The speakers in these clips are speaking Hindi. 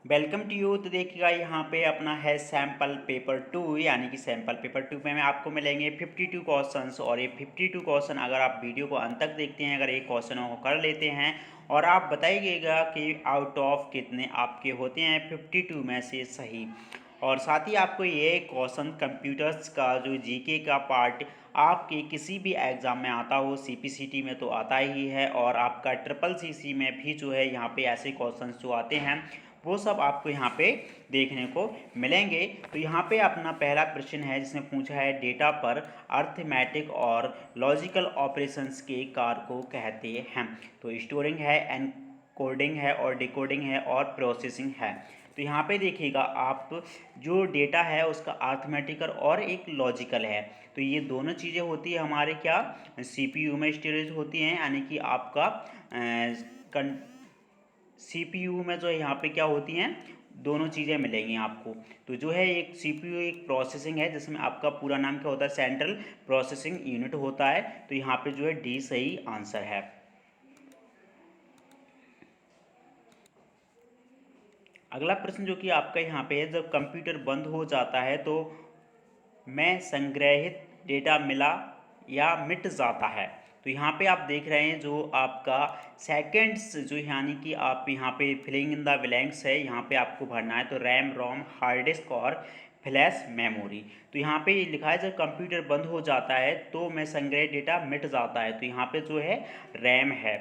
Welcome to you. तो देखिएगा यहाँ पे अपना है सैम्पल पेपर 2, यानी कि सैम्पल पेपर 2 में आपको मिलेंगे 52 क्वेश्चंस। और ये 52 क्वेश्चन अगर आप वीडियो को अंत तक देखते हैं, अगर एक क्वेश्चनों को कर लेते हैं और आप बताइएगा कि आउट ऑफ कितने आपके होते हैं 52 में से सही। और साथ ही आपको ये क्वेश्चन कंप्यूटर्स का जो जीके का पार्ट आपके किसी भी एग्ज़ाम में आता हो, सीपीसीटी में तो आता ही है, और आपका ट्रिपल सीसी में भी जो है यहाँ पे ऐसे क्वेश्चंस जो आते हैं वो सब आपको यहाँ पे देखने को मिलेंगे। तो यहाँ पे अपना पहला प्रश्न है जिसने पूछा है डेटा पर अर्थमेटिक और लॉजिकल ऑपरेशंस के कार को कहते हैं। तो स्टोरिंग है, एनकोडिंग है और डिकोडिंग है और प्रोसेसिंग है। तो यहाँ पे देखिएगा आप जो डेटा है उसका अर्थमेटिकल और एक लॉजिकल है। तो ये दोनों चीज़ें होती है हमारे क्या सीपीयू में स्टोरेज होती हैं, यानी कि आपका सीपीयू में जो है यहाँ पे क्या होती हैं दोनों चीज़ें मिलेंगी आपको। तो जो है एक सीपीयू एक प्रोसेसिंग है जिसमें आपका पूरा नाम क्या होता है, सेंट्रल प्रोसेसिंग यूनिट होता है। तो यहाँ पे जो है डी सही आंसर है। अगला प्रश्न जो कि आपका यहाँ पे है, जब कंप्यूटर बंद हो जाता है तो में संग्रहित डेटा मिला या मिट जाता है। तो यहाँ पे आप देख रहे हैं जो आपका सेकेंड्स जो यानी कि आप यहाँ पे फिलिंग इन द ब्लैंक्स है, यहाँ पे आपको भरना है। तो रैम, रोम, हार्ड डिस्क और फ्लैश मेमोरी। तो यहाँ पे लिखा है जब कंप्यूटर बंद हो जाता है तो में संग्रहित डेटा मिट जाता है। तो यहाँ पे जो है रैम है।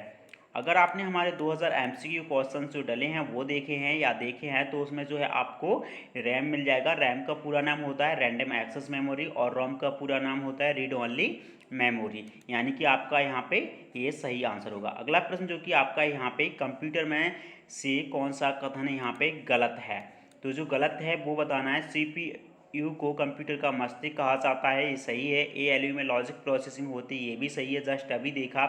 अगर आपने हमारे 2000 एमसीक्यू क्वेश्चन जो डले हैं वो देखे हैं या देखे हैं तो उसमें जो है आपको रैम मिल जाएगा। रैम का पूरा नाम होता है रैंडम एक्सेस मेमोरी और रोम का पूरा नाम होता है रीड ओनली मेमोरी, यानी कि आपका यहाँ पे ये सही आंसर होगा। अगला प्रश्न जो कि आपका यहाँ पे कंप्यूटर में से कौन सा कथन यहाँ पे गलत है। तो जो गलत है वो बताना है। सीपीयू को कंप्यूटर का मस्तिष्क कहा जाता है, ये सही है। एएलयू में लॉजिक प्रोसेसिंग होती है, ये भी सही है, जस्ट अभी देखा।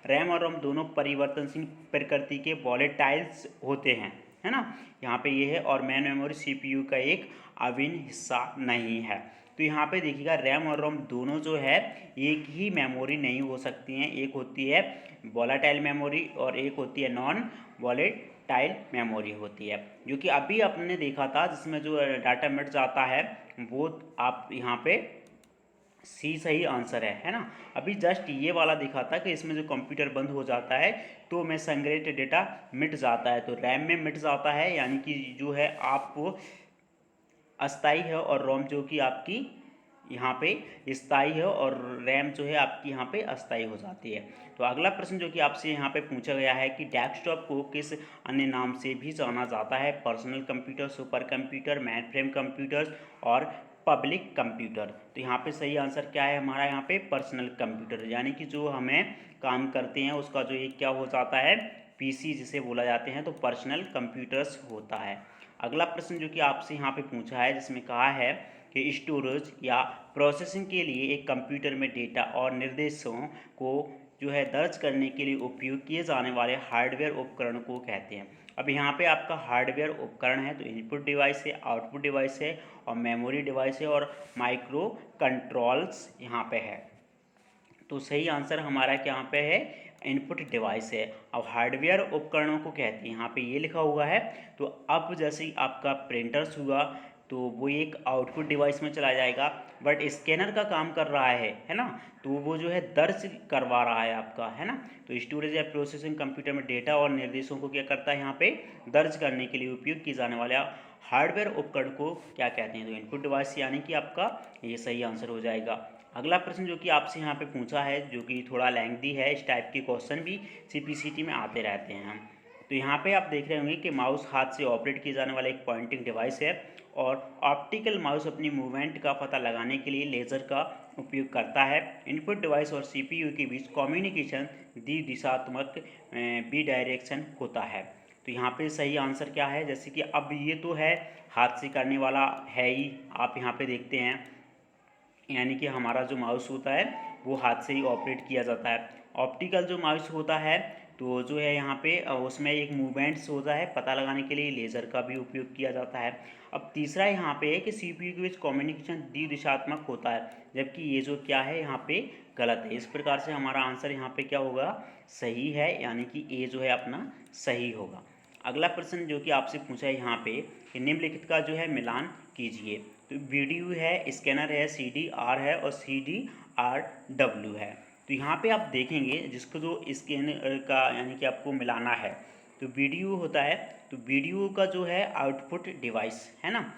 रैम और रोम दोनों परिवर्तनशील प्रकृति के वॉलेटाइल्स होते हैं, है ना, यहाँ पे ये है। और मेन मेमोरी सीपीयू का एक अभिन्न हिस्सा नहीं है। तो यहाँ पे देखिएगा रैम और रोम दोनों जो है एक ही मेमोरी नहीं हो सकती हैं। एक होती है वॉलेटाइल मेमोरी और एक होती है नॉन वॉलेटाइल मेमोरी होती है, जो कि अभी आपने देखा था जिसमें जो डाटा मिट जाता है वो आप यहाँ पे सी सही आंसर है ना। अभी जस्ट ये वाला दिखा था कि इसमें जो कंप्यूटर बंद हो जाता है तो में संग्रहित डेटा मिट जाता है। तो रैम में मिट जाता है, यानी कि जो है आप अस्थाई है, और रोम जो कि आपकी यहाँ पे स्थाई है, और रैम जो है आपकी यहाँ पे अस्थाई हो जाती है। तो अगला प्रश्न जो कि आपसे यहाँ पे पूछा गया है कि डेस्कटॉप को किस अन्य नाम से भी जाना जाता है। Personal computer, super computer, main frame computers और पब्लिक कंप्यूटर। तो यहाँ पे सही आंसर क्या है हमारा, यहाँ पे पर्सनल कंप्यूटर, यानी कि जो हमें काम करते हैं उसका जो एक क्या हो जाता है पीसी जिसे बोला जाते हैं, तो पर्सनल कंप्यूटर्स होता है। अगला प्रश्न जो कि आपसे यहाँ पे पूछा है जिसमें कहा है कि स्टोरेज या प्रोसेसिंग के लिए एक कंप्यूटर में डेटा और निर्देशों को जो है दर्ज करने के लिए उपयोग किए जाने वाले हार्डवेयर उपकरण को कहते हैं। अब यहाँ पे आपका हार्डवेयर उपकरण है, तो इनपुट डिवाइस है, आउटपुट डिवाइस है और मेमोरी डिवाइस है और माइक्रो कंट्रोल्स यहाँ पे है। तो सही आंसर हमारा क्या यहाँ पे है, इनपुट डिवाइस है। अब हार्डवेयर उपकरणों को कहते हैं, यहाँ पे ये लिखा हुआ है। तो अब जैसे ही आपका प्रिंटर्स हुआ तो वो एक आउटपुट डिवाइस में चला जाएगा, बट स्कैनर का काम कर रहा है ना, तो वो जो है दर्ज करवा रहा है आपका, है ना। तो स्टोरेज या प्रोसेसिंग कंप्यूटर में डेटा और निर्देशों को क्या करता है, यहाँ पे दर्ज करने के लिए उपयोग किए जाने वाले हार्डवेयर उपकरण को क्या कहते हैं, तो इनपुट डिवाइस, यानी कि आपका ये सही आंसर हो जाएगा। अगला प्रश्न जो कि आपसे यहाँ पे पूछा है जो कि थोड़ा लेंथी है, इस टाइप के क्वेश्चन भी सीपीसीटी में आते रहते हैं। तो यहाँ पे आप देख रहे होंगे कि माउस हाथ से ऑपरेट किया जाने वाला एक पॉइंटिंग डिवाइस है, और ऑप्टिकल माउस अपनी मूवमेंट का पता लगाने के लिए लेज़र का उपयोग करता है। इनपुट डिवाइस और सीपीयू के बीच कम्युनिकेशन द्विदिशात्मक बी डायरेक्शन होता है। तो यहाँ पे सही आंसर क्या है, जैसे कि अब ये तो है हाथ से करने वाला है ही, आप यहाँ पे देखते हैं, यानी कि हमारा जो माउस होता है वो हाथ से ही ऑपरेट किया जाता है। ऑप्टिकल जो माउस होता है तो जो है यहाँ पे उसमें एक मूवमेंट्स होता है, पता लगाने के लिए लेज़र का भी उपयोग किया जाता है। अब तीसरा यहाँ पे है कि सीपीयू के बीच कम्युनिकेशन द्विदिशात्मक होता है, जबकि ये जो क्या है यहाँ पे गलत है। इस प्रकार से हमारा आंसर यहाँ पे क्या होगा, सही है, यानी कि ए जो है अपना सही होगा। अगला प्रश्न जो कि आपसे पूछा है यहाँ पे कि निम्नलिखित का जो है मिलान कीजिए। तो वीडियो है, स्कैनर है, CDR है और CDRW है। तो यहाँ पे आप देखेंगे जिसको जो स्कैनर का यानी कि आपको मिलाना है, तो वीडियो होता है, तो वीडियो का जो है आउटपुट डिवाइस है ना,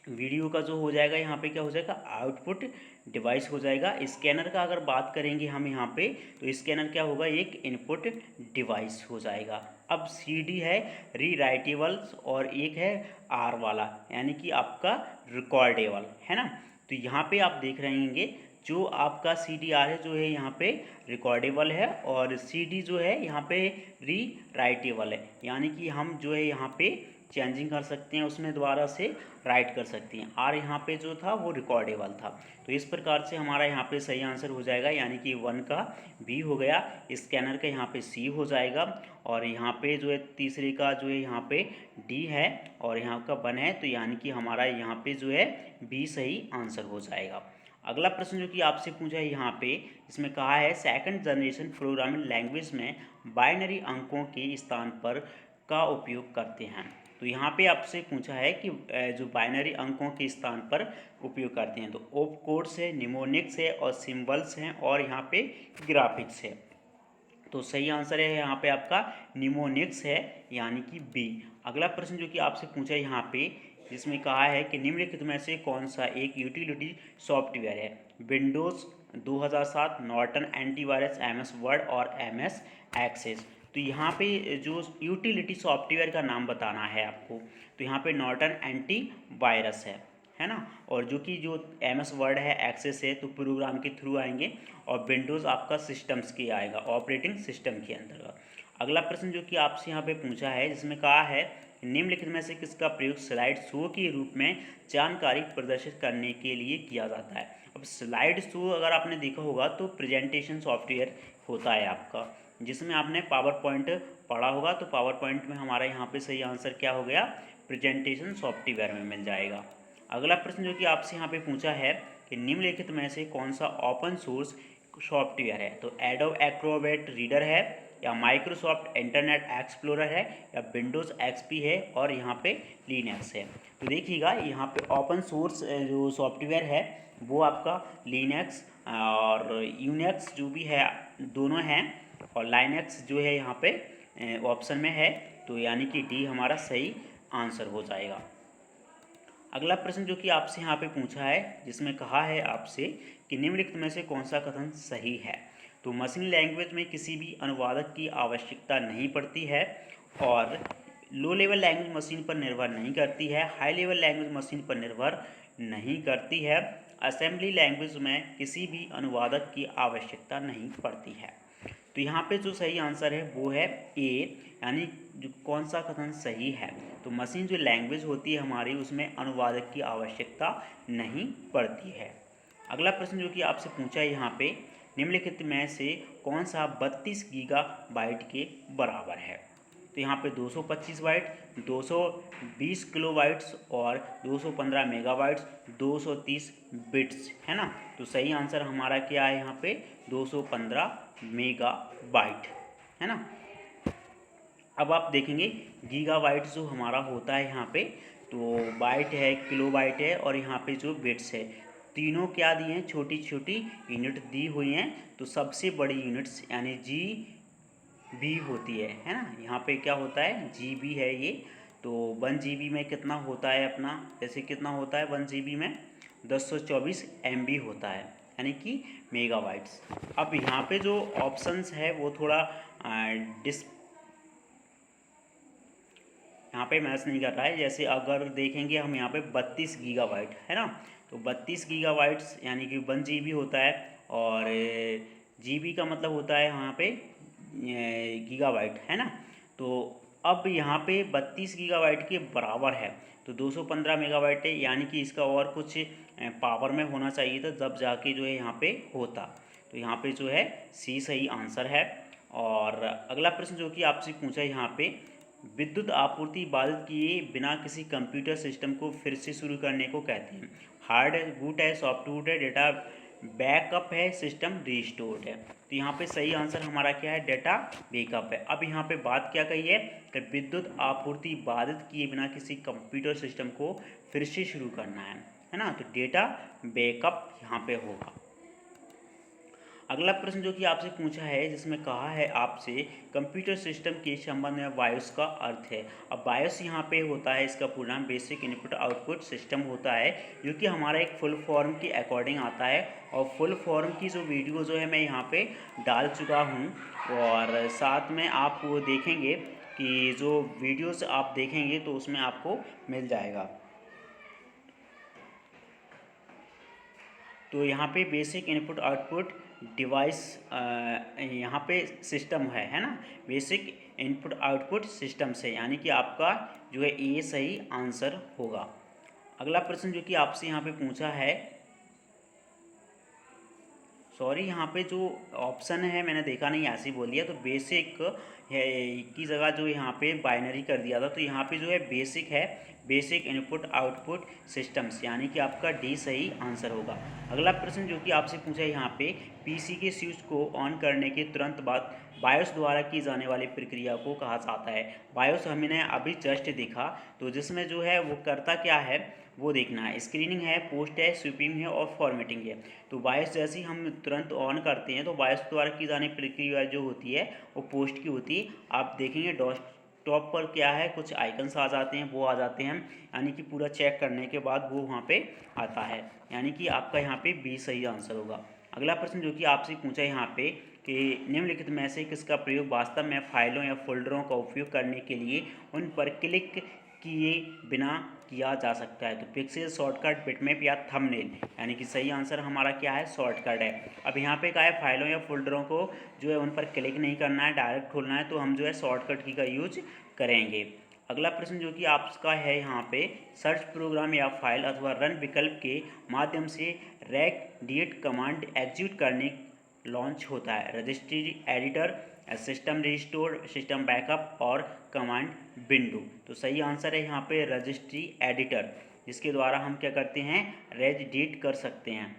वीडियो का जो हो जाएगा यहाँ पे क्या हो जाएगा, आउटपुट डिवाइस हो जाएगा। स्कैनर का अगर बात करेंगे हम यहाँ पे, तो स्कैनर क्या होगा, एक इनपुट डिवाइस हो जाएगा। अब CD है रीराइटेबल्स और एक है R वाला यानी कि आपका रिकॉर्डेबल है ना। तो यहाँ पे आप देख रहे होंगे जो आपका CDR है जो है यहाँ पे रिकॉर्डेबल है और CD जो है यहाँ पे रीराइटेबल है, यानी कि हम जो है यहाँ पे चेंजिंग कर सकते हैं, उसमें दोबारा से राइट कर सकते हैं। R यहाँ पे जो था वो रिकॉर्डेबल था। तो इस प्रकार से हमारा यहाँ पे सही आंसर हो जाएगा, यानी कि 1 का B हो गया, स्कैनर का यहाँ पे C हो जाएगा और यहाँ पे जो है तीसरे का जो है यहाँ पे D है और यहाँ का 1 है, तो यानी कि हमारा यहाँ पे जो है B सही आंसर हो जाएगा। अगला प्रश्न जो कि आपसे पूछा है यहाँ पे, इसमें कहा है सेकंड जनरेशन प्रोग्रामिंग लैंग्वेज में बाइनरी अंकों के स्थान पर का उपयोग करते हैं। तो यहाँ पे आपसे पूछा है कि जो बाइनरी अंकों के स्थान पर उपयोग करते हैं, तो ऑप कोड्स है, निमोनिक्स है और सिंबल्स हैं और यहाँ पे ग्राफिक्स है। तो सही आंसर है यहाँ पे आपका निमोनिक्स है, यानी कि B। अगला प्रश्न जो कि आपसे पूछा है यहाँ पे, जिसमें कहा है कि निम्नलिखित में से कौन सा एक यूटिलिटी सॉफ्टवेयर है, Windows 2007, Norton antivirus, MS word और MS एक्सेस। तो यहाँ पे जो यूटिलिटी सॉफ्टवेयर का नाम बताना है आपको, तो यहाँ पे नॉर्टन एंटीवायरस है ना, और जो कि जो MS वर्ड है, एक्सेस है, तो प्रोग्राम के थ्रू आएंगे और विंडोज़ आपका सिस्टम्स के आएगा, ऑपरेटिंग सिस्टम के अंतर्गत। अगला प्रश्न जो कि आपसे यहाँ पे पूछा है, जिसमें कहा है निम्नलिखित में से किसका प्रयोग स्लाइड शो के रूप में जानकारी प्रदर्शित करने के लिए किया जाता है। अब स्लाइड शो अगर आपने देखा होगा तो प्रेजेंटेशन सॉफ्टवेयर होता है आपका, जिसमें आपने पावर पॉइंट पढ़ा होगा, तो पावर पॉइंट में हमारा यहाँ पे सही आंसर क्या हो गया, प्रेजेंटेशन सॉफ्टवेयर में मिल जाएगा। अगला प्रश्न जो कि आपसे यहाँ पे पूछा है कि निम्नलिखित में से कौन सा ओपन सोर्स सॉफ्टवेयर है, तो एडोब एक्रोबैट रीडर है या माइक्रोसॉफ्ट इंटरनेट एक्सप्लोरर है या विंडोज़ XP है और यहाँ पे लिनक्स है। तो देखिएगा यहाँ पे ओपन सोर्स जो सॉफ्टवेयर है वो आपका लिनक्स और यूनिक्स जो भी है दोनों हैं, और लाइनक्स जो है यहाँ पे ऑप्शन में है, तो यानी कि D हमारा सही आंसर हो जाएगा। अगला प्रश्न जो कि आपसे यहाँ पे पूछा है, जिसमें कहा है आपसे कि निम्नलिखित में से कौन सा कथन सही है, तो मशीन लैंग्वेज में किसी भी अनुवादक की आवश्यकता नहीं पड़ती है और लो लेवल लैंग्वेज मशीन पर निर्भर नहीं करती है, हाई लेवल लैंग्वेज मशीन पर निर्भर नहीं करती है, असेंबली लैंग्वेज में किसी भी अनुवादक की आवश्यकता नहीं पड़ती है। तो यहाँ पे जो सही आंसर है वो है A, यानी जो कौन सा कथन सही है, तो मशीन जो लैंग्वेज होती है हमारी उसमें अनुवादक की आवश्यकता नहीं पड़ती है। अगला प्रश्न जो कि आपसे पूछा है यहाँ पे, निम्नलिखित में से कौन सा 32 गीगाबाइट के बराबर है, तो यहाँ पे 225 बाइट, 220 किलोबाइट्स और 215 मेगाबाइट्स, 230 बिट्स है ना। तो सही आंसर हमारा क्या है यहाँ पे 215 मेगाबाइट है ना। अब आप देखेंगे गीगाबाइट जो हमारा होता है यहाँ पे, तो बाइट है, किलोबाइट है और यहाँ पे जो बिट्स है, तीनों क्या दिए हैं, छोटी छोटी यूनिट दी हुई हैं। तो सबसे बड़ी यूनिट्स यानी GB होती है ना, यहाँ पे क्या होता है GB है ये। तो 1 GB में कितना होता है अपना, जैसे कितना होता है 1 GB में 1024 MB होता है, यानी कि मेगाबाइट्स। अब यहाँ पे जो ऑप्शंस है वो थोड़ा यहाँ पे मैच नहीं कर रहा है। जैसे अगर देखेंगे हम यहाँ पे 32 गीगाबाइट है ना, तो 32 गीगाबाइट्स यानी कि 1 GB होता है और GB का मतलब होता है यहाँ पे गीगाबाइट है ना। तो अब यहाँ पे 32 गीगाबाइट के बराबर है तो 215 मेगाबाइट है, यानी कि इसका और कुछ पावर में होना चाहिए था जब जाके जो है यहाँ पे होता। तो यहाँ पे जो है C सही आंसर है। और अगला प्रश्न जो कि आपसे पूछा है यहाँ पे, विद्युत आपूर्ति बाधित किए बिना किसी कंप्यूटर सिस्टम को फिर से शुरू करने को कहते हैं। हार्ड बूट है, सॉफ्ट बूट है, डेटा बैकअप है, सिस्टम रिस्टोर्ड है। तो यहाँ पे सही आंसर हमारा क्या है, डेटा बैकअप है। अब यहाँ पे बात क्या कही है कि विद्युत आपूर्ति बाधित किए बिना किसी कंप्यूटर सिस्टम को फिर से शुरू करना है ना, तो डेटा बैकअप यहाँ पे होगा। अगला प्रश्न जो कि आपसे पूछा है, जिसमें कहा है आपसे कंप्यूटर सिस्टम के संबंध में बायोस का अर्थ है। अब बायोस यहाँ पे होता है, इसका पूरा नाम बेसिक इनपुट आउटपुट सिस्टम होता है, जो कि हमारा एक फुल फॉर्म के अकॉर्डिंग आता है। और फुल फॉर्म की जो वीडियो जो है मैं यहाँ पे डाल चुका हूँ, और साथ में आप वो देखेंगे कि जो वीडियोस आप देखेंगे तो उसमें आपको मिल जाएगा। तो यहाँ पे बेसिक इनपुट आउटपुट डिवाइस यहाँ पे सिस्टम है ना, बेसिक इनपुट आउटपुट सिस्टम से, यानी कि आपका जो है ये सही आंसर होगा। अगला प्रश्न जो कि आपसे यहाँ पे पूछा है, सॉरी यहाँ पे जो ऑप्शन है मैंने देखा नहीं, ऐसे ही बोल दिया, तो बेसिक है की जगह जो यहाँ पे बाइनरी कर दिया था, तो यहाँ पे जो है बेसिक है, बेसिक इनपुट आउटपुट सिस्टम्स, यानी कि आपका डी सही आंसर होगा। अगला प्रश्न जो कि आपसे पूछा है यहाँ पे, पीसी के स्विच को ऑन करने के तुरंत बाद बायोस द्वारा की जाने वाली प्रक्रिया को कहा जाता है। बायोस हमने अभी जस्ट देखा, तो जिसमें जो है वो करता क्या है वो देखना है, स्क्रीनिंग है, पोस्ट है, स्वीपिंग है और फॉर्मेटिंग है। तो बायोस जैसे ही हम तुरंत ऑन करते हैं तो बायोस द्वारा की जाने प्रक्रिया जो होती है वो पोस्ट की होती है। आप देखेंगे डेस्कटॉप पर क्या है, कुछ आइकन्स आ जाते हैं, वो आ जाते हैं, यानी कि पूरा चेक करने के बाद वो वहाँ पे आता है, यानी कि आपका यहाँ पे बी सही आंसर होगा। अगला प्रश्न जो कि आपसे पूछा है यहाँ पे कि निम्नलिखित में से किसका प्रयोग वास्तव में फाइलों या फोल्डरों का उपयोग करने के लिए उन पर क्लिक किए बिना किया जा सकता है। तो पिक्सल, शॉर्टकट, बिटमैप या थंबनेल, यानी कि सही आंसर हमारा क्या है, शॉर्टकट है। अब यहाँ पे क्या है, फाइलों या फोल्डरों को जो है उन पर क्लिक नहीं करना है, डायरेक्ट खोलना है, तो हम जो है शॉर्टकट की का यूज करेंगे। अगला प्रश्न जो कि आपका है यहाँ पे, सर्च प्रोग्राम या फाइल अथवा रन विकल्प के माध्यम से रैक डिलीट कमांड एग्जीक्यूट करने लॉन्च होता है। Registry editor, system restore, system backup और कमांड विंडो। तो सही आंसर है यहाँ पे रजिस्ट्री एडिटर, जिसके द्वारा हम क्या करते हैं, रेज डिलीट कर सकते हैं।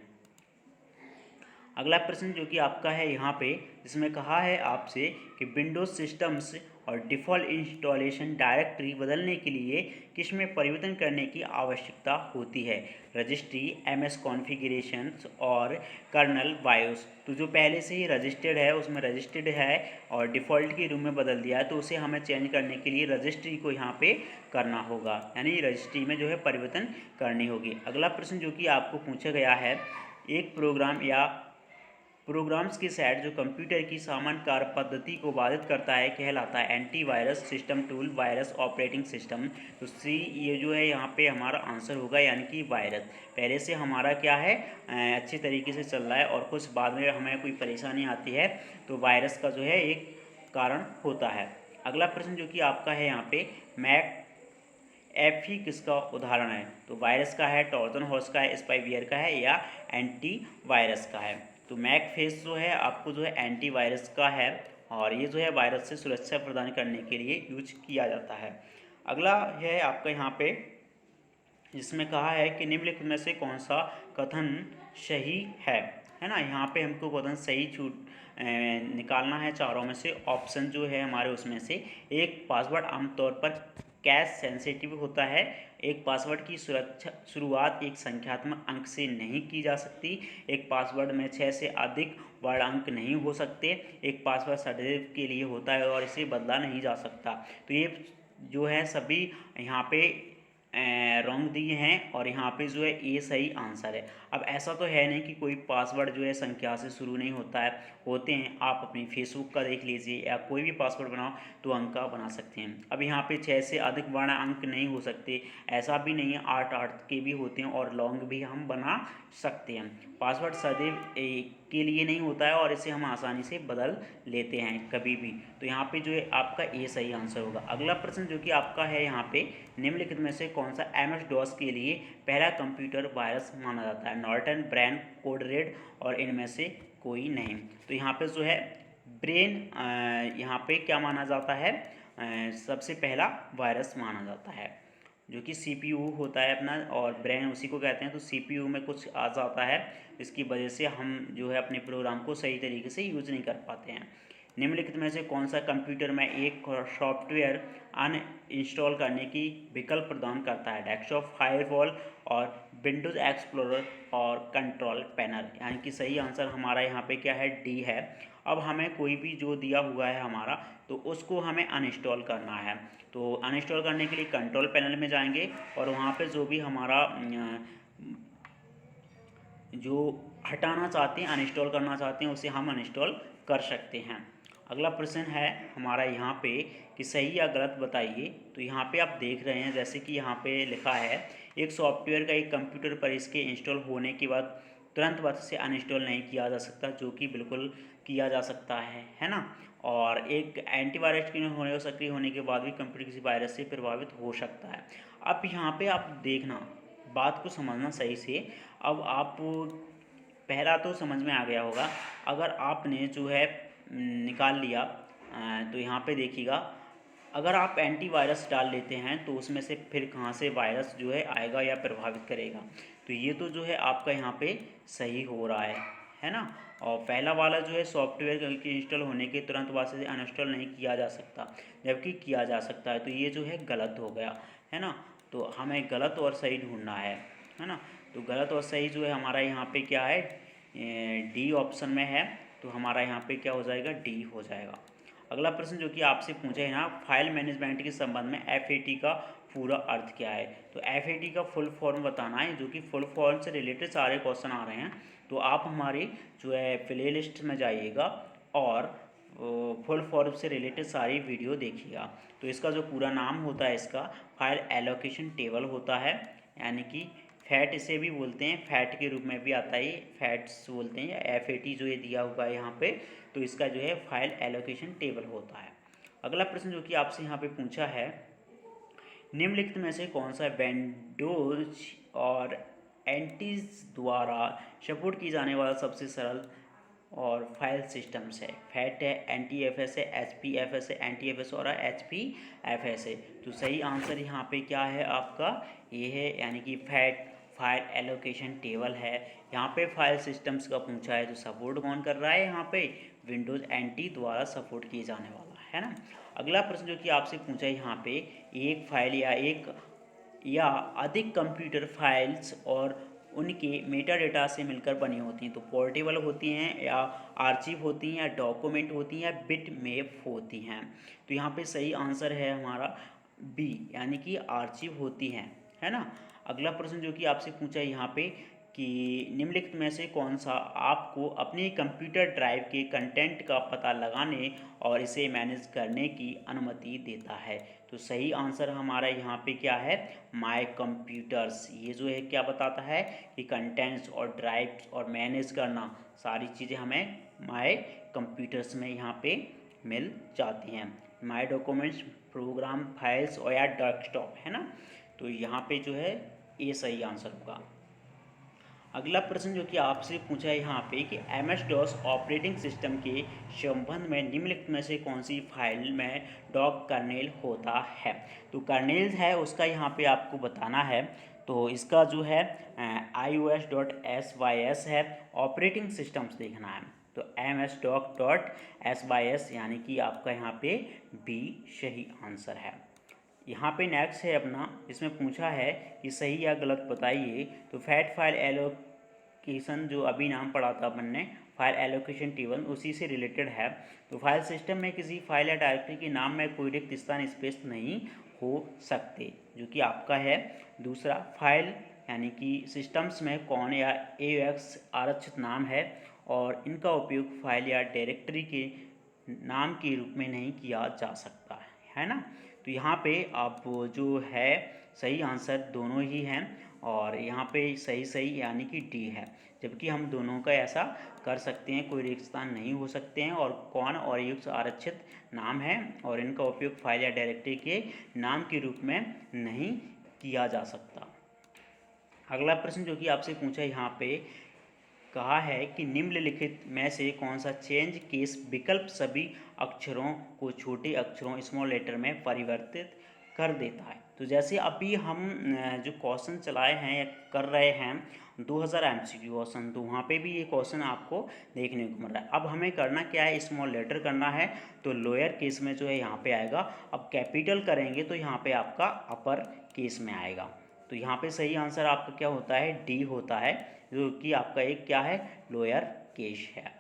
अगला प्रश्न जो कि आपका है यहाँ पे, जिसमें कहा है आपसे कि विंडोज सिस्टम्स और डिफ़ॉल्ट इंस्टॉलेशन डायरेक्टरी बदलने के लिए किसमें परिवर्तन करने की आवश्यकता होती है। रजिस्ट्री, एमएस कॉन्फ़िगरेशंस और कर्नल बायोस। तो जो पहले से ही रजिस्टर्ड है उसमें रजिस्टर्ड है और डिफ़ॉल्ट के रूम में बदल दिया है, तो उसे हमें चेंज करने के लिए रजिस्ट्री को यहाँ पे करना होगा, यानी रजिस्ट्री में जो है परिवर्तन करनी होगी। अगला प्रश्न जो कि आपको पूछा गया है, एक प्रोग्राम या प्रोग्राम्स की सेट जो कंप्यूटर की सामान्य कार्य पद्धति को बाधित करता है कहलाता है antivirus, system tool, virus, operating system. तो सी ये जो है यहाँ पे हमारा आंसर होगा, यानी कि वायरस। पहले से हमारा क्या है, अच्छे तरीके से चल रहा है और कुछ बाद में हमें कोई परेशानी आती है तो वायरस का जो है एक कारण होता है। अगला प्रश्न जो कि आपका है यहाँ पे, मैक एफी किसका उदाहरण है। तो वायरस का है, ट्रोजन हॉर्स का है, स्पाईवेयर का है या एंटी वायरस का है। तो मैक फेस जो है आपको जो है एंटी वायरस का है, और ये जो है वायरस से सुरक्षा प्रदान करने के लिए यूज किया जाता है। अगला है आपका यहाँ पे, जिसमें कहा है कि निम्नलिखित में से कौन सा कथन सही है ना। यहाँ पे हमको कथन सही निकालना है चारों में से। ऑप्शन जो है हमारे उसमें से, एक पासवर्ड आमतौर पर कैश सेंसिटिव होता है, एक पासवर्ड की सुरक्षा शुरुआत एक संख्यात्मक अंक से नहीं की जा सकती, एक पासवर्ड में 6 से अधिक वर्ड अंक नहीं हो सकते, एक पासवर्ड सदैव के लिए होता है और इसे बदला नहीं जा सकता। तो ये जो है सभी यहाँ पे रॉन्ग दिए हैं, और यहाँ पे जो है ये सही आंसर है। अब ऐसा तो है नहीं कि कोई पासवर्ड जो है संख्या से शुरू नहीं होता है, होते हैं। आप अपनी फेसबुक का देख लीजिए या कोई भी पासवर्ड बनाओ तो अंक का बना सकते हैं। अब यहाँ पे 6 से अधिक वर्ण अंक नहीं हो सकते, ऐसा भी नहीं है, 8 के भी होते हैं और लॉन्ग भी हम बना सकते हैं। पासवर्ड सदैव के लिए नहीं होता है और इसे हम आसानी से बदल लेते हैं कभी भी। तो यहाँ पे जो है आपका ये सही आंसर होगा। अगला प्रश्न जो कि आपका है यहाँ पे, निम्नलिखित में से कौन सा एमएस डॉस के लिए पहला कंप्यूटर वायरस माना जाता है। नॉर्टन, ब्रेन, कोड रेड और इनमें से कोई नहीं। तो यहाँ पे जो है ब्रेन यहाँ पे क्या माना जाता है, सबसे पहला वायरस माना जाता है। जो कि CPU होता है अपना, और ब्रेन उसी को कहते हैं। तो CPU में कुछ आ जाता है, इसकी वजह से हम जो है अपने प्रोग्राम को सही तरीके से यूज़ नहीं कर पाते हैं। निम्नलिखित में से कौन सा कंप्यूटर में एक सॉफ्टवेयर अनइंस्टॉल करने की विकल्प प्रदान करता है? डेस्कटॉप, फायरवॉल और विंडोज़ एक्सप्लोरर और कंट्रोल पैनल। यानी कि सही आंसर हमारा यहाँ पे क्या है? डी है। अब हमें कोई भी जो दिया हुआ है हमारा, तो उसको हमें अनइंस्टॉल करना है। तो अनइंस्टॉल करने के लिए कंट्रोल पैनल में जाएंगे और वहाँ पे जो भी हमारा जो हटाना चाहते हैं, अनइंस्टॉल करना चाहते हैं, उसे हम अनइंस्टॉल कर सकते हैं। अगला प्रश्न है हमारा यहाँ पे कि सही या गलत बताइए। तो यहाँ पे आप देख रहे हैं जैसे कि यहाँ पे लिखा है, एक सॉफ्टवेयर का एक कंप्यूटर पर इसके इंस्टॉल होने के बाद तुरंत बाद से अनइंस्टॉल नहीं किया जा सकता, जो कि बिल्कुल किया जा सकता है ना। और एक एंटीवायरस की होने और सक्रिय होने के बाद भी कंप्यूटर किसी वायरस से प्रभावित हो सकता है। अब यहाँ पे आप देखना, बात को समझना सही से। अब आप पहला तो समझ में आ गया होगा। अगर आपने जो है निकाल लिया, तो यहाँ पे देखिएगा, अगर आप एंटीवायरस डाल लेते हैं तो उसमें से फिर कहाँ से वायरस जो है आएगा या प्रभावित करेगा। तो ये तो जो है आपका यहाँ पे सही हो रहा है ना। और पहला वाला जो है सॉफ्टवेयर के इंस्टॉल होने के तुरंत बाद से अनइंस्टॉल नहीं किया जा सकता, जबकि किया जा सकता है। तो ये जो है गलत हो गया, है ना। तो हमें गलत और सही ढूंढना है ना। तो गलत और सही जो है हमारा यहाँ पे क्या है? डी ऑप्शन में है। तो हमारा यहाँ पे क्या हो जाएगा? डी हो जाएगा। अगला प्रश्न जो कि आपसे पूछा है ना, फाइल मैनेजमेंट के संबंध में FAT का पूरा अर्थ क्या है? तो FAT का फुल फॉर्म बताना है, जो कि फुल फॉर्म से रिलेटेड सारे क्वेश्चन आ रहे हैं। तो आप हमारी जो है प्ले लिस्ट में जाइएगा और फुल फॉर्म से रिलेटेड सारी वीडियो देखिएगा। तो इसका जो पूरा नाम होता है, इसका फाइल एलोकेशन टेबल होता है, यानी कि फैट इसे भी बोलते हैं, फैट के रूप में भी आता है, फैट्स बोलते हैं, या FAT जो ये दिया हुआ है यहाँ पे। तो इसका जो है फाइल एलोकेशन टेबल होता है। अगला प्रश्न जो कि आपसे यहाँ पे पूछा है, निम्नलिखित में से कौन सा विंडोज और एंटीज द्वारा सपोर्ट की जाने वाला सबसे सरल और फाइल सिस्टम्स है? फैट है, NTFS है, HPFS है, NTFS और HPFS है। तो सही आंसर यहाँ पे क्या है आपका? ये है, यानी कि फैट फाइल एलोकेशन टेबल है। यहाँ पे फाइल सिस्टम्स का पूछा है, तो सपोर्ट कौन कर रहा है यहाँ पे? विंडोज़ NT द्वारा सपोर्ट किए जाने वाला है ना। अगला प्रश्न जो कि आपसे पूछा है यहाँ पे, एक फाइल या अधिक कंप्यूटर फाइल्स और उनके मेटा डेटा से मिलकर बनी होती हैं। तो पोर्टेबल होती हैं, या आर्चिव होती हैं, या डॉक्यूमेंट होती हैं, या बिट मैप होती हैं। तो यहाँ पे सही आंसर है हमारा बी, यानी कि आर्चिव होती हैं, है ना। अगला प्रश्न जो कि आपसे पूछा है यहाँ पे कि निम्नलिखित में से कौन सा आपको अपने कंप्यूटर ड्राइव के कंटेंट का पता लगाने और इसे मैनेज करने की अनुमति देता है? तो सही आंसर हमारा यहाँ पे क्या है? My computers. ये जो है क्या बताता है कि कंटेंट्स और ड्राइव्स और मैनेज करना सारी चीज़ें हमें माय कंप्यूटर्स में यहाँ पे मिल जाती हैं। माय डॉक्यूमेंट्स, प्रोग्राम, फाइल्स और या डेस्कटॉप, है ना। तो यहाँ पे जो है ये सही आंसर होगा। अगला प्रश्न जो कि आपसे पूछा है यहाँ पे कि MS-DOS ऑपरेटिंग सिस्टम के संबंध में निम्नलिखित में से कौन सी फाइल में डॉक कर्नेल होता है? तो कर्नेल है उसका यहाँ पे आपको बताना है। तो इसका जो है ios.sys है, ऑपरेटिंग सिस्टम्स देखना है। तो MS-DOS.sys यानी कि आपका यहाँ पे बी सही आंसर है। यहाँ पे नेक्स्ट है अपना, इसमें पूछा है कि सही या गलत बताइए। तो फैट फाइल एलोकेशन जो अभी नाम पढ़ा था अपन ने, फाइल एलोकेशन टेबल, उसी से रिलेटेड है। तो फाइल सिस्टम में किसी फाइल या डायरेक्टरी के नाम में कोई रिक्त स्थान स्पेस नहीं हो सकते, जो कि आपका है दूसरा। फाइल यानी कि सिस्टम्स में कौन या AUX आरक्षित नाम है और इनका उपयोग फाइल या डायरेक्टरी के नाम के रूप में नहीं किया जा सकता है ना। तो यहाँ पे आप जो है सही आंसर दोनों ही हैं, और यहाँ पे सही यानी कि डी है। जबकि हम दोनों का ऐसा कर सकते हैं, कोई रिक्त स्थान नहीं हो सकते हैं, और कौन और युक्त आरक्षित नाम है और इनका उपयोग फाइल या डायरेक्टरी के नाम के रूप में नहीं किया जा सकता। अगला प्रश्न जो कि आपसे पूछा यहाँ पे कहा है कि निम्नलिखित में से कौन सा चेंज केस विकल्प सभी अक्षरों को छोटे अक्षरों स्मॉल लेटर में परिवर्तित कर देता है? तो जैसे अभी हम जो क्वेश्चन चलाए हैं या कर रहे हैं 2000 MCQ क्वेश्चन, तो वहाँ पे भी ये क्वेश्चन आपको देखने को मिल रहा है। अब हमें करना क्या है, स्मॉल लेटर करना है, तो लोअर केस में जो है यहाँ पे आएगा। अब कैपिटल करेंगे तो यहाँ पे आपका अपर केस में आएगा। तो यहाँ पे सही आंसर आपका क्या होता है, डी होता है, जो कि आपका एक क्या है, लोअर केस है।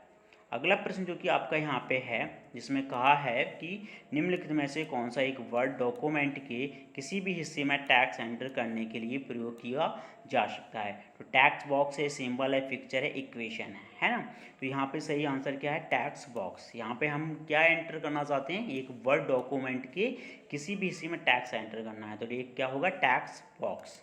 अगला प्रश्न जो कि आपका यहाँ पे है, जिसमें कहा है कि निम्नलिखित में से कौन सा एक वर्ड डॉक्यूमेंट के किसी भी हिस्से में टैक्स एंटर करने के लिए प्रयोग किया जा सकता है। तो टैक्स बॉक्स है, सिंबल है, पिक्चर है, इक्वेशन है ना। तो यहाँ पे सही आंसर क्या है, टैक्स बॉक्स। यहाँ पे हम क्या एंटर करना चाहते हैं, एक वर्ड डॉक्यूमेंट के किसी भी हिस्से में टैक्स एंटर करना है, तो ये क्या होगा, टैक्स बॉक्स,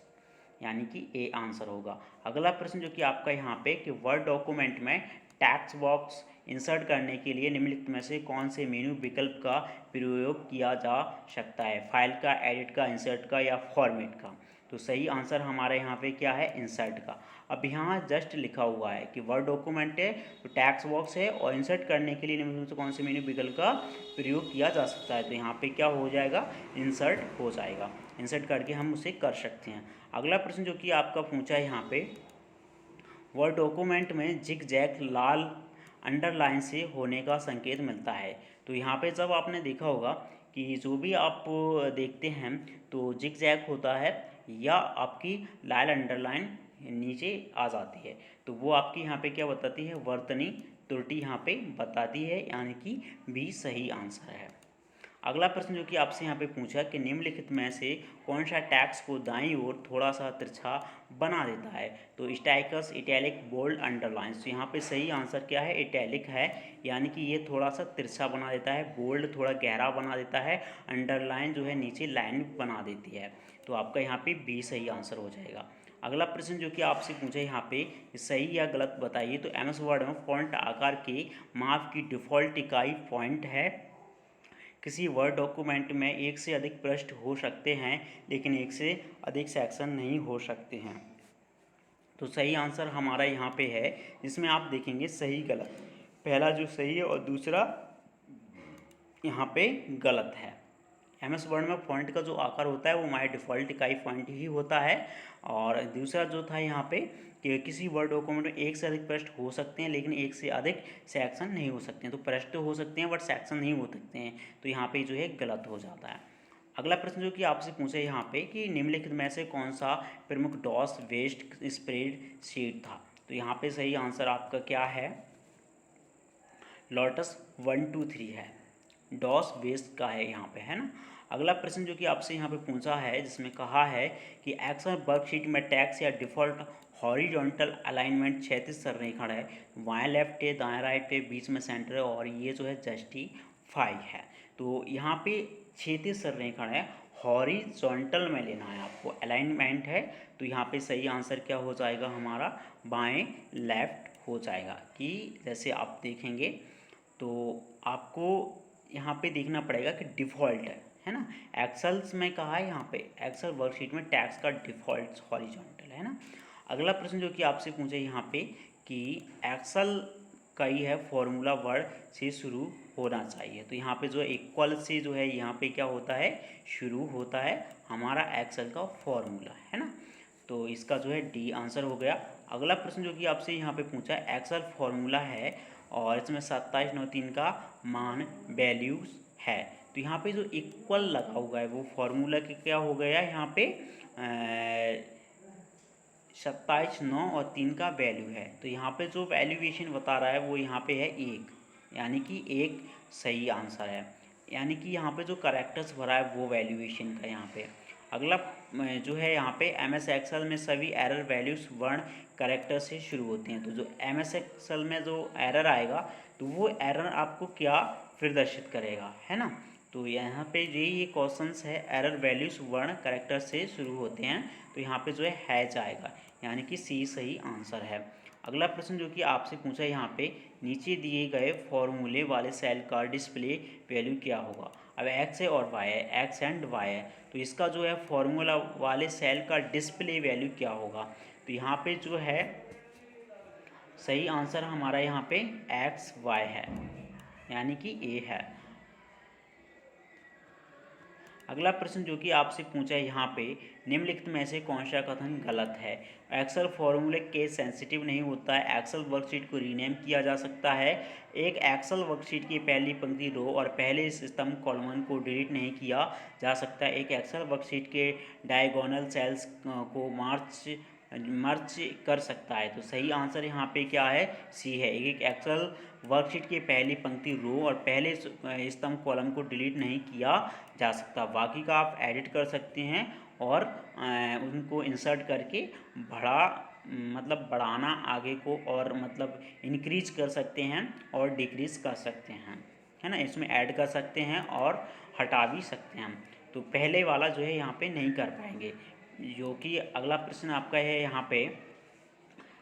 यानी कि ए आंसर होगा। अगला प्रश्न जो कि आपका यहाँ पे कि वर्ड डॉक्यूमेंट में टैक्स बॉक्स इंसर्ट करने के लिए निम्नलिखित में से कौन से मेनू विकल्प का प्रयोग किया जा सकता है, फाइल का, एडिट का, इंसर्ट का या फॉर्मेट का। तो सही आंसर हमारे यहाँ पे क्या है, इंसर्ट का। अब यहाँ जस्ट लिखा हुआ है कि वर्ड डॉक्यूमेंट है तो टैक्स बॉक्स है और इंसर्ट करने के लिए निम्नलिखित से कौन से मेनू विकल्प का प्रयोग किया जा सकता है, तो यहाँ पे क्या हो जाएगा, इंसर्ट हो जाएगा। इंसर्ट करके हम उसे कर सकते हैं। अगला प्रश्न जो कि आपका पूछा है यहाँ पे, वर्ड डॉक्यूमेंट में जिग जैग लाल अंडरलाइन से होने का संकेत मिलता है। तो यहाँ पे जब आपने देखा होगा कि जो भी आप देखते हैं तो जिग जैग होता है या आपकी लाल अंडरलाइन नीचे आ जाती है, तो वो आपकी यहाँ पे क्या बताती है, वर्तनी त्रुटि यहाँ पे बताती है, यानी कि बी सही आंसर है। अगला प्रश्न जो कि आपसे यहाँ पे पूछा कि निम्नलिखित में से कौन सा टैक्स को दाईं ओर थोड़ा सा तिरछा बना देता है, तो स्टाइकस, इटैलिक, बोल्ड, अंडरलाइन। तो यहाँ पे सही आंसर क्या है, इटैलिक है, यानी कि ये थोड़ा सा तिरछा बना देता है, बोल्ड थोड़ा गहरा बना देता है, अंडरलाइन जो है नीचे लाइन बना देती है। तो आपका यहाँ पे बी सही आंसर हो जाएगा। अगला प्रश्न जो कि आपसे पूछा है यहाँ पे, सही या गलत बताइए। तो एमएस वर्ड में फॉन्ट आकार के माप की डिफ़ॉल्ट इकाई पॉइंट है। किसी वर्ड डॉक्यूमेंट में एक से अधिक पृष्ठ हो सकते हैं लेकिन एक से अधिक सेक्शन नहीं हो सकते हैं। तो सही आंसर हमारा यहाँ पे है, जिसमें आप देखेंगे सही गलत, पहला जो सही है और दूसरा यहाँ पे गलत है। एमएस वर्ड में फॉन्ट का जो आकार होता है वो माय डिफ़ॉल्ट इकाई पॉइंट ही होता है, और दूसरा जो था यहाँ पे कि किसी वर्ड डॉक्यूमेंट में एक से अधिक पृष्ठ हो सकते हैं लेकिन एक से अधिक सेक्शन नहीं हो सकते हैं। तो पृष्ठ तो हो सकते हैं बट सेक्शन नहीं हो सकते हैं, तो यहाँ पे जो है गलत हो जाता है। अगला प्रश्न जो कि आपसे पूछे यहाँ पे कि निम्नलिखित में से कौन सा प्रमुख डॉस वेस्ट स्प्रेड शीट था, तो यहाँ पे सही आंसर आपका क्या है, लोटस 1 2 3 है, डॉस वेस्ट का है यहाँ पे, है ना। अगला प्रश्न जो कि आपसे यहाँ पे पूछा है, जिसमें कहा है कि एक्सेल वर्कशीट में टैक्स या डिफ़ॉल्ट हॉरिजॉन्टल अलाइनमेंट क्षैतिज संरेखण है, बाएं लेफ्ट है, दाएं राइट पे, बीच में सेंटर है और ये जो है जस्टिफाई है। तो यहाँ पे क्षैतिज संरेखण है, हॉरिजॉन्टल में लेना है आपको, अलाइनमेंट है, तो यहाँ पे सही आंसर क्या हो जाएगा हमारा, बाएं लेफ्ट हो जाएगा। कि जैसे आप देखेंगे तो आपको यहाँ पे देखना पड़ेगा कि डिफ़ॉल्ट है ना, एक्सेल्स में कहा है यहाँ पे, एक्सेल वर्कशीट में टैक्स का डिफ़ॉल्ट हॉरिजॉन्टल है ना। अगला प्रश्न जो कि आपसे पूछे यहाँ पे कि एक्सेल का ही है फॉर्मूला वर्ड से शुरू होना चाहिए, तो यहाँ पे जो इक्वल से जो है यहाँ पे क्या होता है, शुरू होता है हमारा एक्सेल का फॉर्मूला, है ना। तो इसका जो है डी आंसर हो गया। अगला प्रश्न जो कि आपसे यहाँ पे पूछा है, एक्सेल फॉर्मूला है और इसमें 2793 का मान वैल्यूज है, तो यहाँ पे जो इक्वल लगा हुआ है वो फॉर्मूला के क्या हो गया यहाँ पे 27 9 और 3 का वैल्यू है, तो यहाँ पे जो वैल्यूएशन बता रहा है वो यहाँ पे है 1, यानी कि 1 सही आंसर है, यानी कि यहाँ पे जो करेक्टर्स भरा है वो वैल्यूएशन का यहाँ पे। अगला जो है यहाँ पे एमएस एक्सेल में सभी एरर वैल्यूज वर्ण करेक्टर से शुरू होते हैं, तो जो एमएस एक्सेल में जो एरर आएगा तो वो एरर आपको क्या प्रदर्शित करेगा, है ना। तो यहाँ पे ये क्वेश्चंस है, एरर वैल्यूज वर्ण करेक्टर से शुरू होते हैं, तो यहाँ पे जो है हैच आएगा, यानी कि सी सही आंसर है। अगला प्रश्न जो कि आपसे पूछा है यहाँ पे, नीचे दिए गए फॉर्मूले वाले सेल का डिस्प्ले वैल्यू क्या होगा। अब एक्स है और वाई है, एक्स एंड वाई है, तो इसका जो है फॉर्मूला वाले सेल का डिस्प्ले वैल्यू क्या होगा, तो यहाँ पे जो है सही आंसर हमारा यहाँ पे एक्स वाई है, यानी कि ए है। अगला प्रश्न जो कि आपसे पूछा है यहाँ पे, निम्नलिखित में से कौन सा कथन गलत है। एक्सेल फॉर्मूले केस सेंसिटिव नहीं होता है। एक्सेल वर्कशीट को रीनेम किया जा सकता है। एक एक्सेल वर्कशीट की पहली पंक्ति रो और पहले स्तंभ कॉलम को डिलीट नहीं किया जा सकता। एक एक्सेल वर्कशीट के डायगोनल सेल्स को मर्ज कर सकता है। तो सही आंसर यहाँ पे क्या है, सी है। एक एक्सेल वर्कशीट की पहली पंक्ति रो और पहले स्तंभ कॉलम को डिलीट नहीं किया जा सकता। बाकी का आप एडिट कर सकते हैं और उनको इंसर्ट करके बढ़ाना आगे को, और मतलब इंक्रीज कर सकते हैं और डिक्रीज कर सकते हैं, है ना। इसमें ऐड कर सकते हैं और हटा भी सकते हैं। तो पहले वाला जो है यहाँ पे नहीं कर पाएंगे। जो कि अगला प्रश्न आपका है यहाँ पे,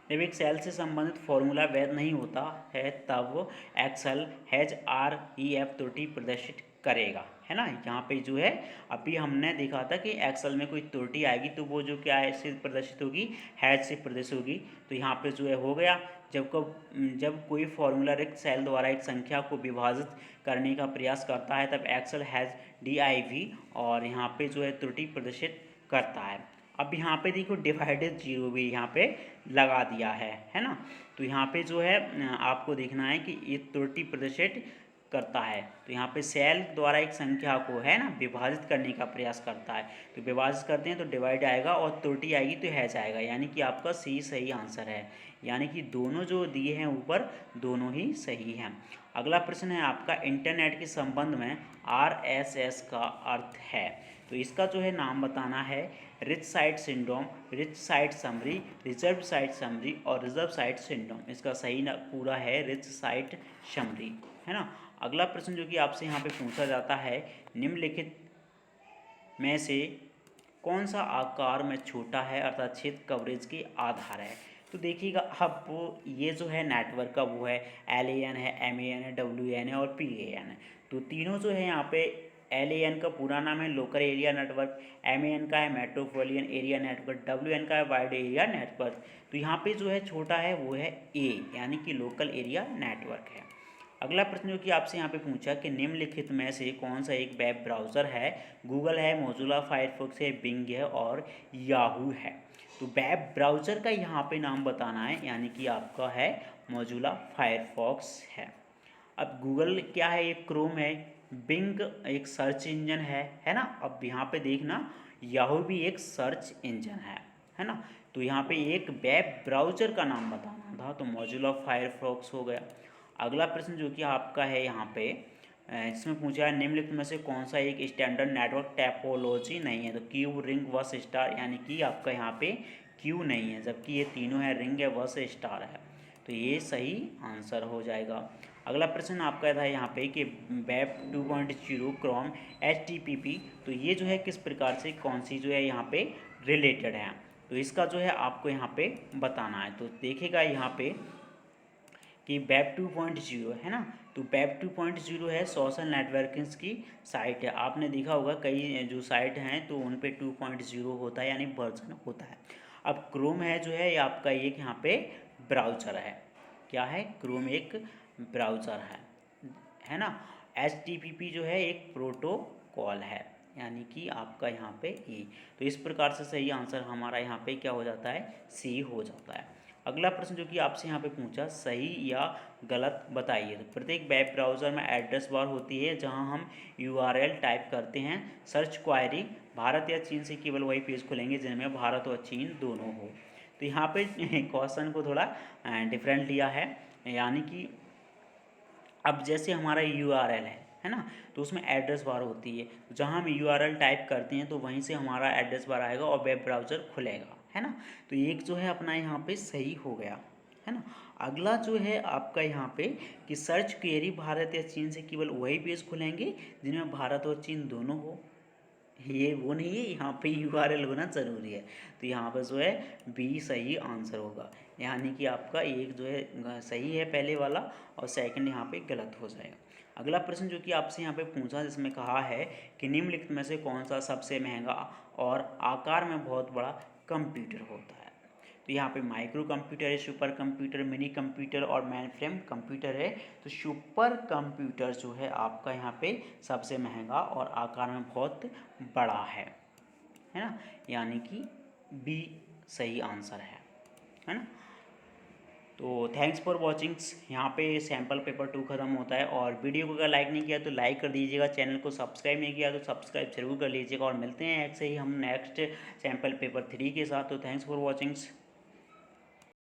जब एक सेल से संबंधित फॉर्मूला वैध नहीं होता है तब Excel hash R E F त्रुटि प्रदर्शित करेगा, है ना। यहाँ पे जो है अभी हमने देखा था कि एक्सेल में कोई त्रुटि आएगी तो वो जो क्या है से प्रदर्शित होगी, हैज से प्रदर्शित होगी। तो यहाँ पे जो है हो गया, जब कोई फॉर्मूला रिक्त सेल द्वारा एक संख्या को विभाजित करने का प्रयास करता है तब एक्सेल हैज DIV और यहाँ पे जो है त्रुटि प्रदर्शित करता है। अब यहाँ पे देखो डिवाइडेड जीरो भी यहाँ पे लगा दिया है ना। तो यहाँ पे जो है आपको देखना है कि ये त्रुटि प्रदर्शित करता है। तो यहाँ पे सेल द्वारा एक संख्या को, है ना, विभाजित करने का प्रयास करता है। तो विभाजित करते हैं तो डिवाइड आएगा और त्रुटि आएगी तो हैच आएगा, यानी कि आपका सी सही आंसर है। यानी कि दोनों जो दिए हैं ऊपर दोनों ही सही हैं। अगला प्रश्न है आपका, इंटरनेट के संबंध में RSS का अर्थ है। तो इसका जो है नाम बताना है, rich site syndrome, rich site summary, reserve site summary और रिजर्व साइट सिंड्रोम। इसका सही पूरा है रिच साइट समरी, है ना। अगला प्रश्न जो कि आपसे यहाँ पे पूछा जाता है, निम्नलिखित में से कौन सा आकार में छोटा है अर्थात क्षेत्र कवरेज के आधार है। तो देखिएगा, अब ये जो है नेटवर्क का वो है LAN है, MAN है, WAN है और PAN है। तो तीनों जो है यहाँ पे, LAN का पूरा नाम है लोकल एरिया नेटवर्क, MAN का है मेट्रोपॉलिटन एरिया नेटवर्क, WAN का है वाइड एरिया नेटवर्क। तो यहाँ पे जो है छोटा है वो है A, यानी कि लोकल एरिया नेटवर्क है। अगला प्रश्न जो कि आपसे यहाँ पे पूछा कि निम्नलिखित में से कौन सा एक वेब ब्राउज़र है। गूगल है, मोज़िला फायरफॉक्स है, बिंग है और याहू है। तो वेब ब्राउज़र का यहाँ पे नाम बताना है, यानी कि आपका है मोज़िला फायरफॉक्स है। अब गूगल क्या है, एक क्रोम है, बिंग एक सर्च इंजन है ना। अब यहाँ पे देखना, याहू भी एक सर्च इंजन है ना। तो यहाँ पे एक वेब ब्राउज़र का नाम बताना था, तो मोज़िला फायरफॉक्स हो गया। अगला प्रश्न जो कि आपका है यहाँ पे, इसमें पूछा है निम्नलिखित में से कौन सा एक स्टैंडर्ड नेटवर्क टोपोलॉजी नहीं है। तो क्यूब, रिंग, बस, स्टार, यानी कि आपका यहाँ पे क्यू नहीं है, जबकि ये तीनों है, रिंग है, बस, स्टार है। तो ये सही आंसर हो जाएगा। अगला प्रश्न आपका था यहाँ पे कि वेब 2.0 क्रोम HTTP, तो ये जो है किस प्रकार से, कौन सी जो है यहाँ पे रिलेटेड है। तो इसका जो है आपको यहाँ पे बताना है। तो देखिएगा यहाँ पे कि वेब 2.0 है ना। तो वेब 2.0 है सोशल नेटवर्किंग की साइट है। आपने देखा होगा कई जो साइट हैं तो उन पे 2.0 होता है, यानी वर्जन होता है। अब क्रोम है जो है ये आपका एक यहाँ पे ब्राउज़र है। क्या है, क्रोम एक ब्राउज़र है ना। HTTP जो है एक प्रोटोकॉल है, यानी कि आपका यहाँ पे E। तो इस प्रकार से सही आंसर हमारा यहाँ पे क्या हो जाता है, सी हो जाता है। अगला प्रश्न जो कि आपसे यहाँ पे पूछा, सही या गलत बताइए। तो प्रत्येक वेब ब्राउज़र में एड्रेस बार होती है जहाँ हम URL टाइप करते हैं। सर्च क्वायरी, भारत या चीन से केवल वही पेज खुलेंगे जिनमें भारत और चीन दोनों हो। तो यहाँ पे क्वेश्चन को थोड़ा डिफरेंट लिया है, यानी कि अब जैसे हमारा URL है ना, तो उसमें एड्रेस बार होती है। जहाँ हम URL टाइप करते हैं तो वहीं से हमारा एड्रेस बार आएगा और वेब ब्राउज़र खुलेगा, है ना। तो एक जो है अपना यहाँ पे सही हो गया, है ना। अगला जो है आपका यहाँ पे कि सर्च क्वेरी, भारत या चीन से केवल वही पेज खुलेंगे जिनमें भारत और चीन दोनों हो। ये वो नहीं है, यहाँ पे URL होना ज़रूरी है। तो यहाँ पर जो है बी सही आंसर होगा, यानी कि आपका एक जो है सही है पहले वाला और सेकंड यहाँ पे गलत हो जाएगा। अगला प्रश्न जो कि आपसे यहाँ पे पूछा, जिसमें कहा है कि निम्नलिखित में से कौन सा सबसे महंगा और आकार में बहुत बड़ा कंप्यूटर होता है। तो यहाँ पे माइक्रो कंप्यूटर है, सुपर कंप्यूटर, मिनी कंप्यूटर और मेन फ्रेम कंप्यूटर है। तो सुपर कंप्यूटर जो है आपका यहाँ पे सबसे महंगा और आकार में बहुत बड़ा है ना, यानी कि बी सही आंसर है ना। तो थैंक्स फॉर वॉचिंग। यहाँ पे सैम्पल पेपर 2 ख़त्म होता है। और वीडियो को अगर लाइक नहीं किया तो लाइक कर दीजिएगा, चैनल को सब्सक्राइब नहीं किया तो सब्सक्राइब जरूर कर लीजिएगा। और मिलते हैं ऐसे ही हम नेक्स्ट सैम्पल पेपर 3 के साथ। तो थैंक्स फॉर वॉचिंग।